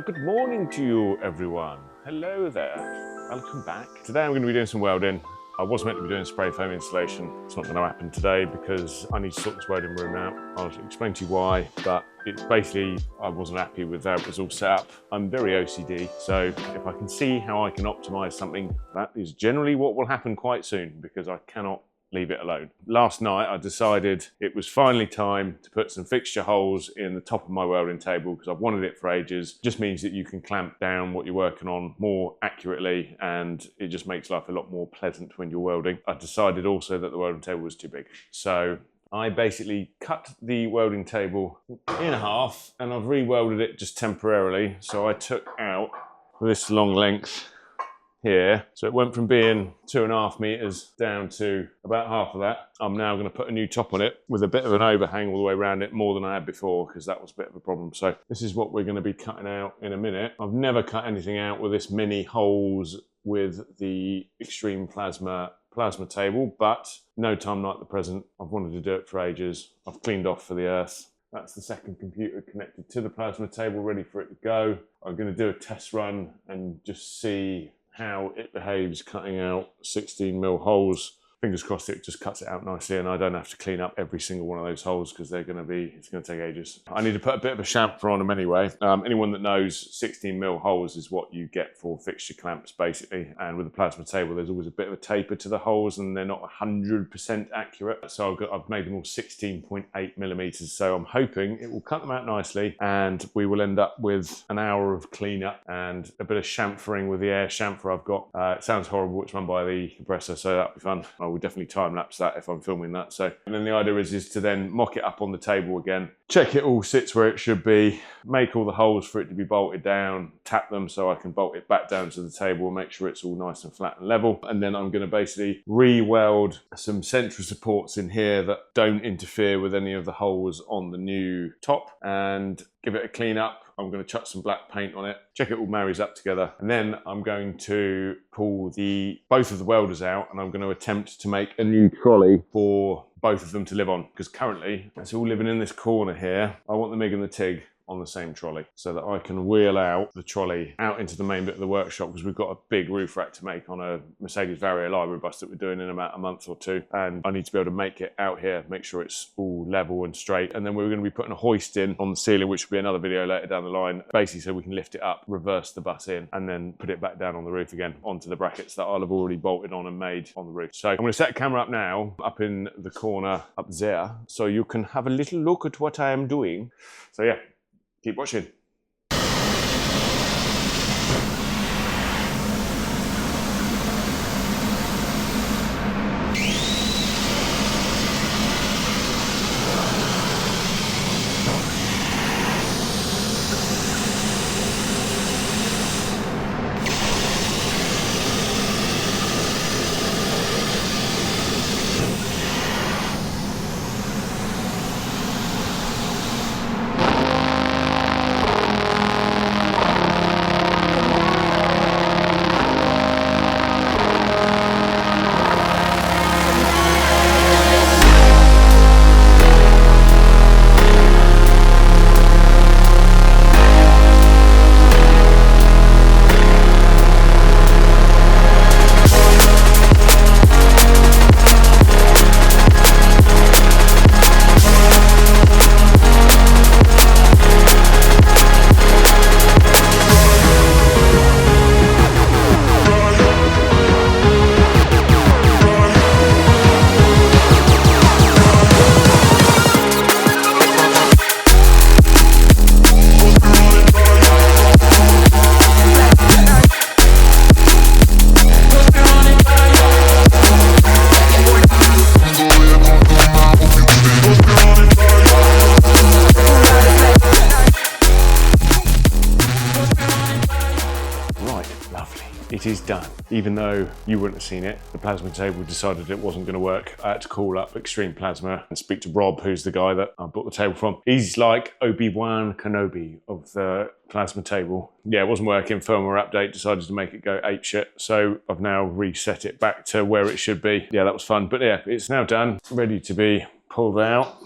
Good morning to you, everyone. Hello there. Welcome back. Today I'm going to be doing some welding. I was meant to be doing spray foam installation. It's not going to happen today because I need to sort this welding room out. I'll explain to you why, but it's basically I wasn't happy with how it was all set up. I'm very OCD, so if I can see how I can optimize something, that is generally what will happen quite soon because I cannot leave it alone. Last night I decided it was finally time to put some fixture holes in the top of my welding table because I've wanted it for ages. It just means that you can clamp down what you're working on more accurately and it just makes life a lot more pleasant when you're welding. I decided also that the welding table was too big. So I basically cut the welding table in half and I've re-welded it just temporarily. So I took out this long length here. So it went from being 2.5 meters down to about half of that. I'm now going to put a new top on it with a bit of an overhang all the way around it, more than I had before, because that was a bit of a problem. So this is what we're going to be cutting out in a minute. I've never cut anything out with this many holes with the XtremePlasma plasma table, but no time like the present. I've wanted to do it for ages. I've cleaned off for the earth. That's the second computer connected to the plasma table, ready for it to go. I'm going to do a test run and just see how it behaves cutting out 16mm holes. Fingers crossed it just cuts it out nicely and I don't have to clean up every single one of those holes because it's going to take ages. I need to put a bit of a chamfer on them anyway. Anyone that knows 16mm holes is what you get for fixture clamps basically, and with the plasma table there's always a bit of a taper to the holes and they're not 100% accurate. So I've made them all 16.8mm, so I'm hoping it will cut them out nicely and we will end up with an hour of cleanup and a bit of chamfering with the air chamfer I've got. It sounds horrible, it's run by the compressor, so that'll be fun. I will definitely time lapse that if I'm filming that. So, and then the idea is to then mock it up on the table again, check it all sits where it should be, make all the holes for it to be bolted down, tap them so I can bolt it back down to the table and make sure it's all nice and flat and level. And then I'm going to basically re-weld some central supports in here that don't interfere with any of the holes on the new top and give it a clean up. I'm going to chuck some black paint on it, check it all marries up together, and then I'm going to pull both of the welders out and I'm going to attempt to make a new trolley for both of them to live on, because currently it's all living in this corner here. I want the MIG and the TIG on the same trolley so that I can wheel out the trolley out into the main bit of the workshop, because we've got a big roof rack to make on a Mercedes Vario library bus that we're doing in about a month or two, and I need to be able to make it out here, make sure it's all level and straight. And then we're going to be putting a hoist in on the ceiling, which will be another video later down the line, basically so we can lift it up, reverse the bus in, and then put it back down on the roof again onto the brackets that I'll have already bolted on and made on the roof. So I'm going to set the camera up now, up in the corner up there, so you can have a little look at what I am doing. So yeah, keep watching. It is done. Even though you wouldn't have seen it, the plasma table decided it wasn't going to work. I had to call up XtremePlasma and speak to Rob, who's the guy that I bought the table from. He's like Obi-Wan Kenobi of the plasma table. Yeah, it wasn't working. Firmware update decided to make it go apeshit. So I've now reset it back to where it should be. Yeah, that was fun. But yeah, it's now done, ready to be pulled out.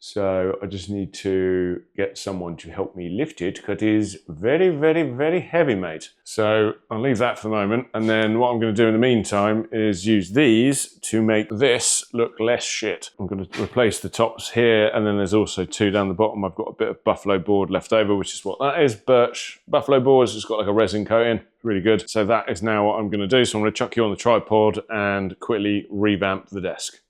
So I just need to get someone to help me lift it because it is very, very, very heavy, mate. So I'll leave that for the moment. And then what I'm going to do in the meantime is use these to make this look less shit. I'm going to replace the tops here, and then there's also two down the bottom. I've got a bit of buffalo board left over, which is what that is. Birch buffalo board. It's just got like a resin coating. Really good. So that is now what I'm going to do. So I'm going to chuck you on the tripod and quickly revamp the desk.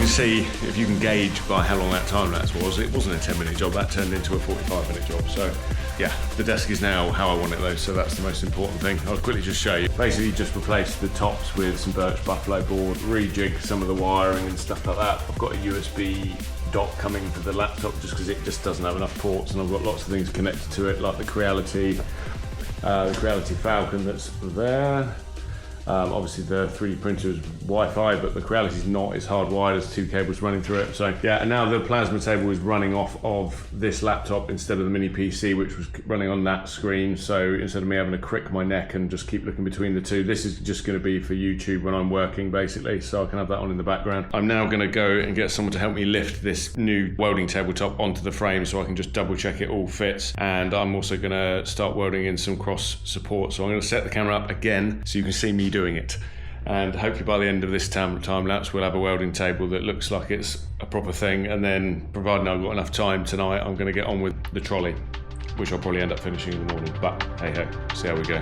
See if you can gauge by how long that time lapse was, it wasn't a 10-minute job, that turned into a 45-minute job. So yeah, the desk is now how I want it though, so that's the most important thing. I'll quickly just show you. Basically just replace the tops with some birch buffalo board, rejig some of the wiring and stuff like that. I've got a USB dock coming for the laptop just because it just doesn't have enough ports, and I've got lots of things connected to it, like the Creality Falcon that's there. Obviously the 3D printer is Wi-Fi, but the Creality is not. It's hardwired. There's two cables running through it. So yeah, and now the plasma table is running off of this laptop instead of the mini PC, which was running on that screen. So instead of me having to crick my neck and just keep looking between the two, this is just going to be for YouTube when I'm working, basically. So I can have that on in the background. I'm now going to go and get someone to help me lift this new welding tabletop onto the frame so I can just double check it all fits. And I'm also going to start welding in some cross support. So I'm going to set the camera up again so you can see me doing it, and hopefully by the end of this time lapse we'll have a welding table that looks like it's a proper thing. And then, providing I've got enough time tonight, I'm going to get on with the trolley, which I'll probably end up finishing in the morning, but hey ho, see how we go.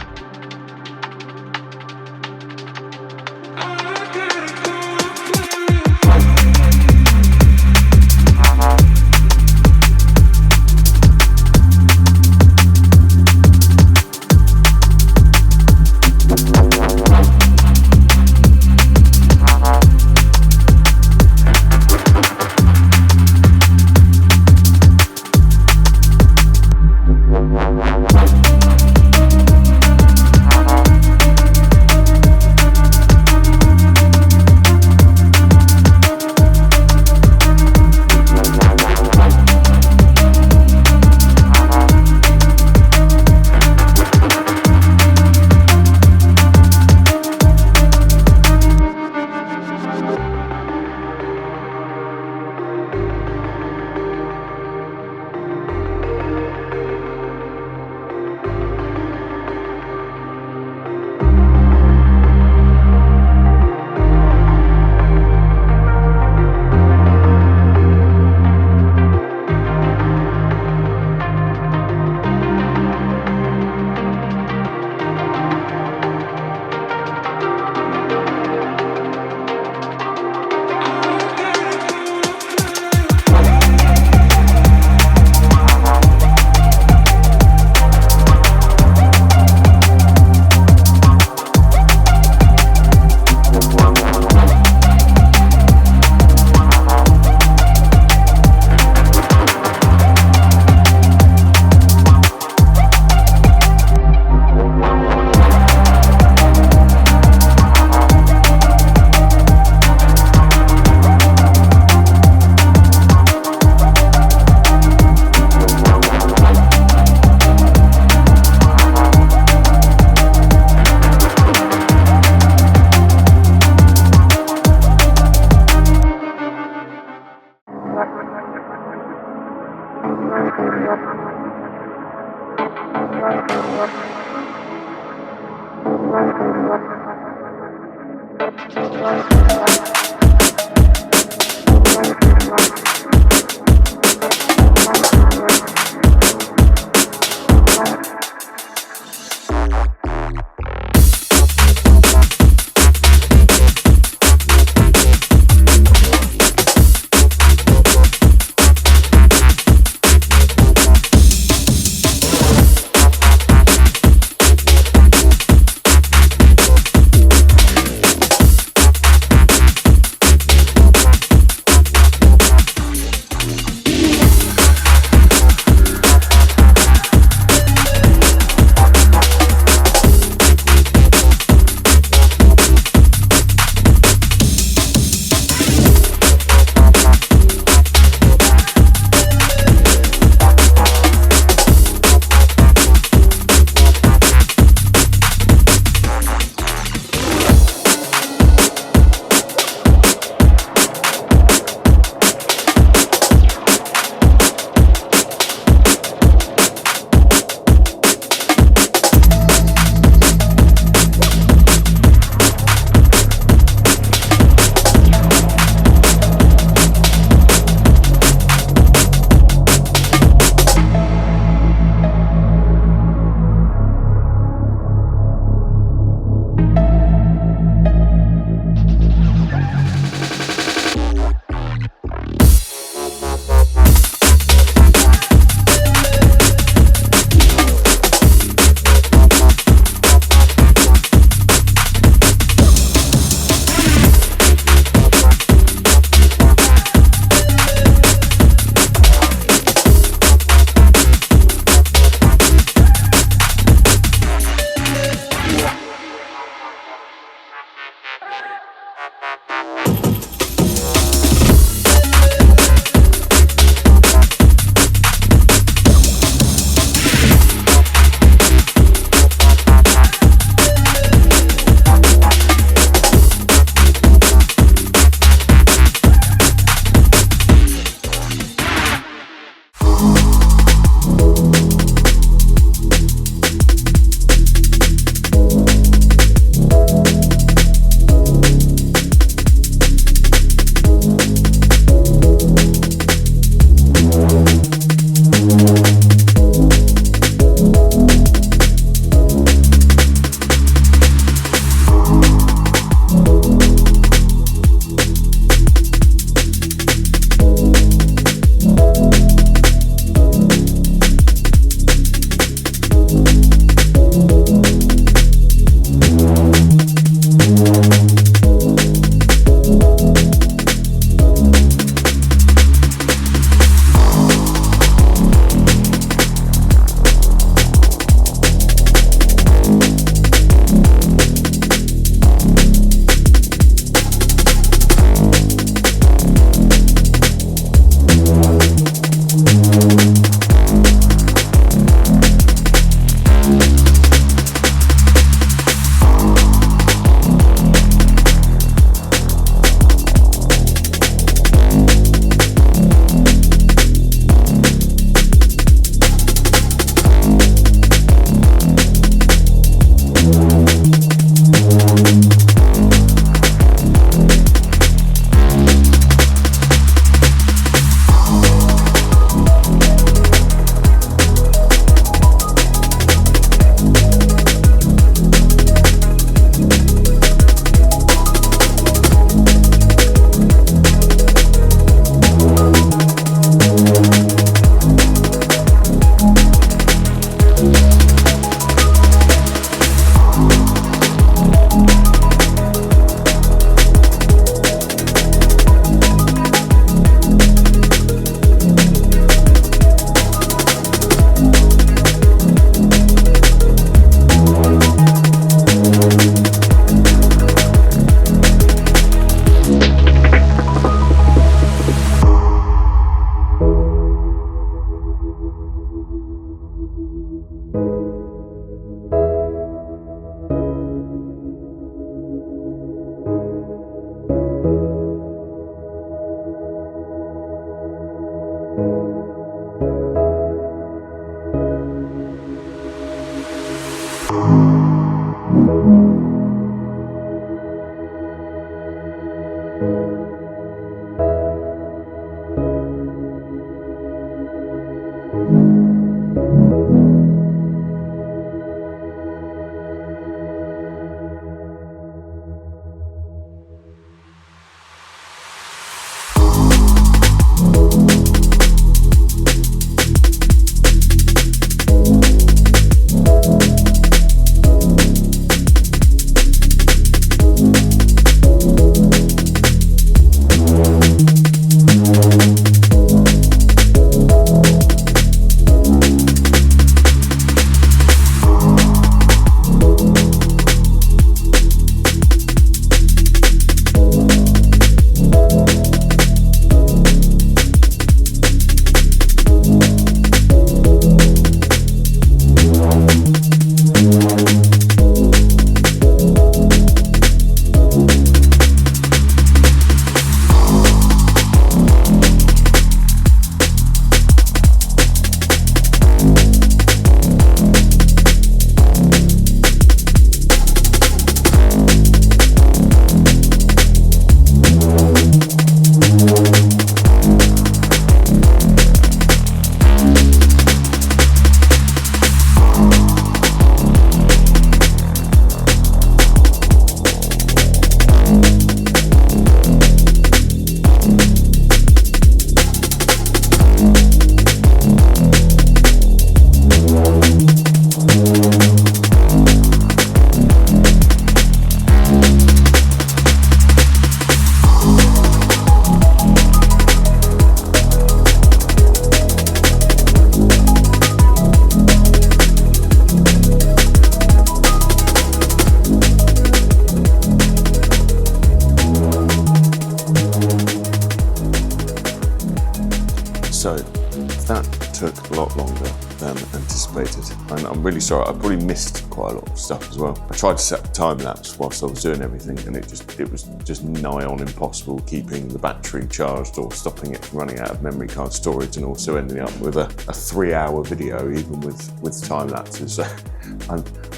So that took a lot longer than anticipated, and I'm really sorry. I probably missed quite a lot of stuff as well. I tried to set up time lapse whilst I was doing everything, and it was just nigh on impossible keeping the battery charged or stopping it from running out of memory card storage, and also ending up with a 3-hour video even with time lapses. So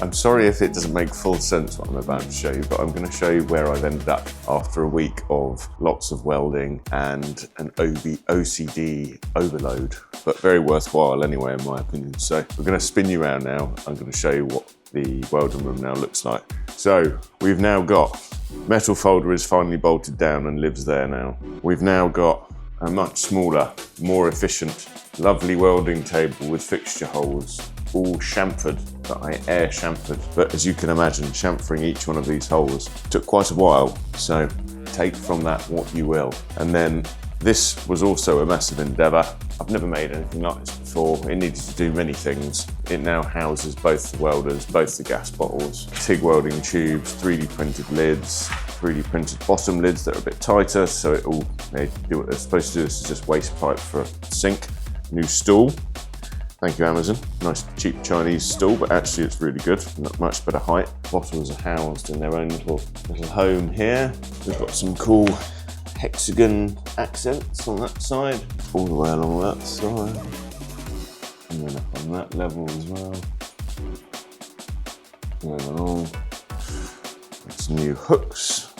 I'm sorry if it doesn't make full sense what I'm about to show you, but I'm going to show you where I've ended up after a week of lots of welding and an OCD overload, but very worthwhile anyway in my opinion. So we're going to spin you around now. I'm going to show you what the welding room now looks like. So we've now got metal folder is finally bolted down and lives there now. We've now got a much smaller, more efficient, lovely welding table with fixture holes, all chamfered, that I air chamfered. But as you can imagine, chamfering each one of these holes took quite a while, so take from that what you will. And then this was also a massive endeavour. I've never made anything like this before. It needed to do many things. It now houses both the welders, both the gas bottles, TIG welding tubes, 3D printed lids, 3D printed bottom lids that are a bit tighter, so they do what they're supposed to do. This is just waste pipe for a sink. New stool. Thank you, Amazon. Nice cheap Chinese stool, but actually it's really good. Not much better height. Bottles are housed in their own little home here. We've got some cool hexagon accents on that side, all the way along that side, and then up on that level as well. Going along. Some new hooks.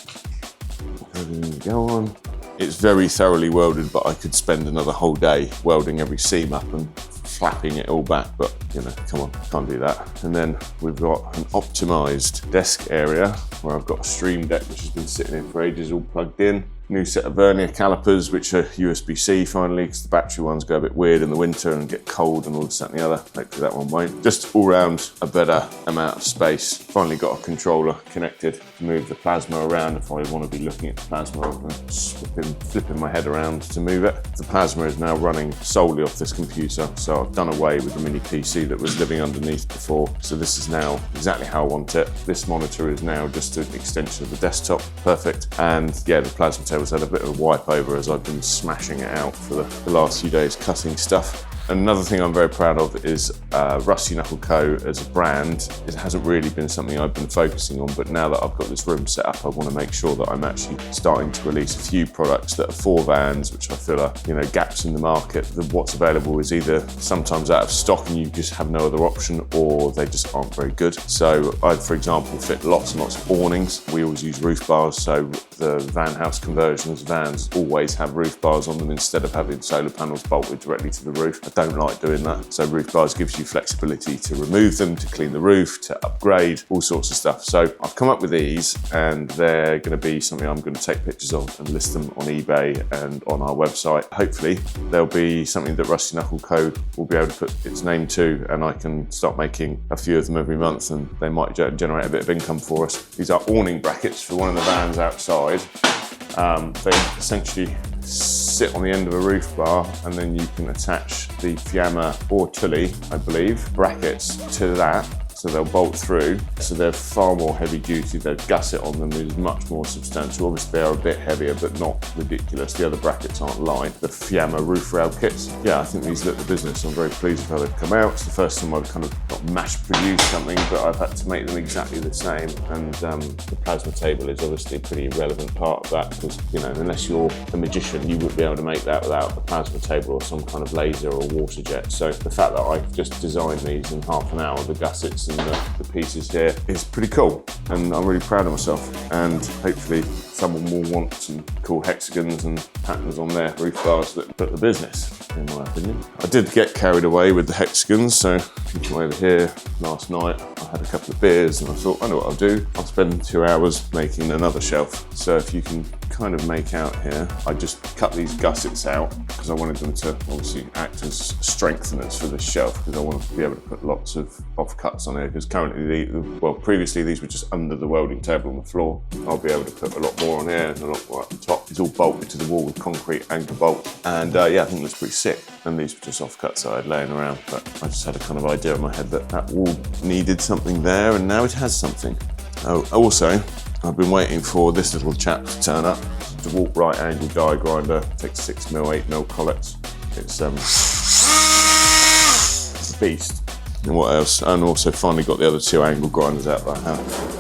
Everything to go on. It's very thoroughly welded, but I could spend another whole day welding every seam up and flapping it all back, but you know, come on, can't do that. And then we've got an optimized desk area where I've got a stream deck which has been sitting in for ages, all plugged in. New set of vernier calipers, which are USB-C finally, because the battery ones go a bit weird in the winter and get cold and all this, that and the other. Hopefully that one won't. Just all round a better amount of space. Finally got a controller connected to move the plasma around if I want to be looking at the plasma and flipping my head around to move it. The plasma is now running solely off this computer, so I've done away with the mini PC that was living underneath before. So this is now exactly how I want it. This monitor is now just an extension of the desktop. Perfect. And yeah, the plasma table's had a bit of a wipe over as I've been smashing it out for the last few days, cutting stuff. Another thing I'm very proud of is Rusty Knuckle Co. as a brand. It hasn't really been something I've been focusing on, but now that I've got this room set up, I want to make sure that I'm actually starting to release a few products that are for vans, which I feel are, you know, gaps in the market. What's available is either sometimes out of stock and you just have no other option, or they just aren't very good. So I, for example, fit lots and lots of awnings. We always use roof bars, so the van house conversions vans always have roof bars on them instead of having solar panels bolted directly to the roof. I don't like doing that. So roof bars gives you flexibility to remove them, to clean the roof, to upgrade, all sorts of stuff. So I've come up with these, and they're going to be something I'm going to take pictures of and list them on eBay and on our website. Hopefully there'll be something that Rusty Knuckle Co. will be able to put its name to, and I can start making a few of them every month, and they might generate a bit of income for us. These are awning brackets for one of the vans outside. They essentially sit on the end of a roof bar, and then you can attach the Fiamma or Trolley, I believe, brackets to that. So they'll bolt through. So they're far more heavy duty. The gusset on them is much more substantial. Obviously they are a bit heavier, but not ridiculous. The other brackets aren't light. The Fiamma roof rail kits. Yeah, I think these look the business. I'm very pleased with how they've come out. It's the first time I've kind of not mass produced something, but I've had to make them exactly the same. And the plasma table is obviously a pretty relevant part of that, because, you know, unless you're a magician, you wouldn't be able to make that without a plasma table or some kind of laser or water jet. So the fact that I've just designed these in half an hour, the gussets and the pieces here, is pretty cool, and I'm really proud of myself. And hopefully someone will want some cool hexagons and patterns on their roof bars that put the business, in my opinion. I did get carried away with the hexagons, so if you come over here last night, I had a couple of beers and I thought, I know what I'll do. I'll spend 2 hours making another shelf. So if you can kind of make out here, I just cut these gussets out because I wanted them to obviously act as strengtheners for this shelf, because I want to be able to put lots of offcuts on here, because currently, previously these were just under the welding table on the floor. I'll be able to put a lot more on here and a lot more up the top. It's all bolted to the wall with concrete anchor bolt, and yeah, I think it looks pretty sick. And these were just offcuts that I had laying around, but I just had a kind of idea in my head that that wall needed something there, and now it has something. Oh, also, I've been waiting for this little chap to turn up. It's a DeWalt right angle die grinder. Takes 6mm, 8mm collets. It's a beast. And what else? And also finally got the other 2 angle grinders out that I have.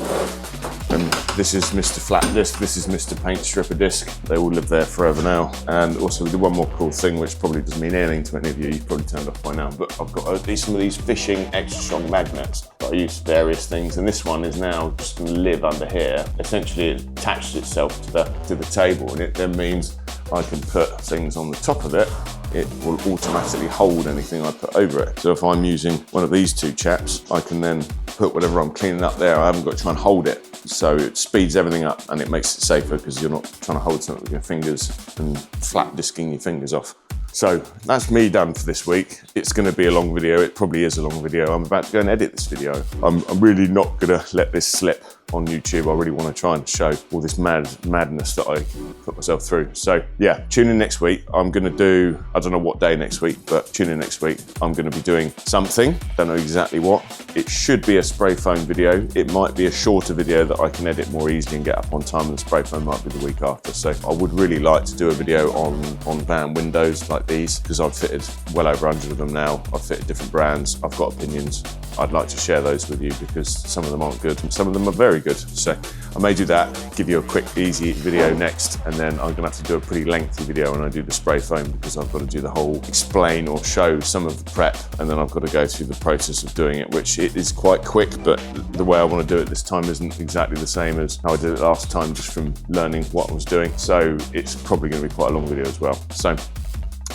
And this is Mr. Flat Disc, this is Mr. Paint Stripper Disc. They all live there forever now. And also we did one more cool thing, which probably doesn't mean anything to any of you. You've probably turned off by now, but I've got some of these fishing extra strong magnets that I use for various things. And this one is now just going to live under here. Essentially it attached itself to the table, and it then means I can put things on the top of it. It will automatically hold anything I put over it. So if I'm using one of these 2 chaps, I can then put whatever I'm cleaning up there. I haven't got to try and hold it. So it speeds everything up, and it makes it safer because you're not trying to hold something with your fingers and flat disking your fingers off. So that's me done for this week. It's going to be a long video. It probably is a long video. I'm about to go and edit this video. I'm really not going to let this slip on YouTube. I really want to try and show all this madness that I put myself through. So yeah, tune in next week. I'm going to do, I don't know what day next week, but tune in next week. I'm going to be doing something. Don't know exactly what. It should be a spray foam video. It might be a shorter video that I can edit more easily and get up on time, and the spray foam might be the week after. So I would really like to do a video on van windows like these, because I've fitted well over 100 of them now. I've fitted different brands. I've got opinions. I'd like to share those with you, because some of them aren't good and some of them are very good. So I may do that, give you a quick, easy video next, and then I'm gonna have to do a pretty lengthy video when I do the spray foam, because I've got to do the whole explain or show some of the prep, and then I've got to go through the process of doing it, which it is quite quick, but the way I want to do it this time isn't exactly the same as how I did it last time, just from learning what I was doing. So it's probably going to be quite a long video as well. So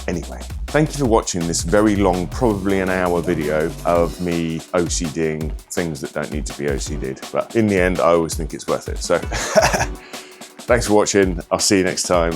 anyway, thank you for watching this very long, probably an hour video of me OCDing things that don't need to be OCD'd. But in the end, I always think it's worth it. So thanks for watching. I'll see you next time.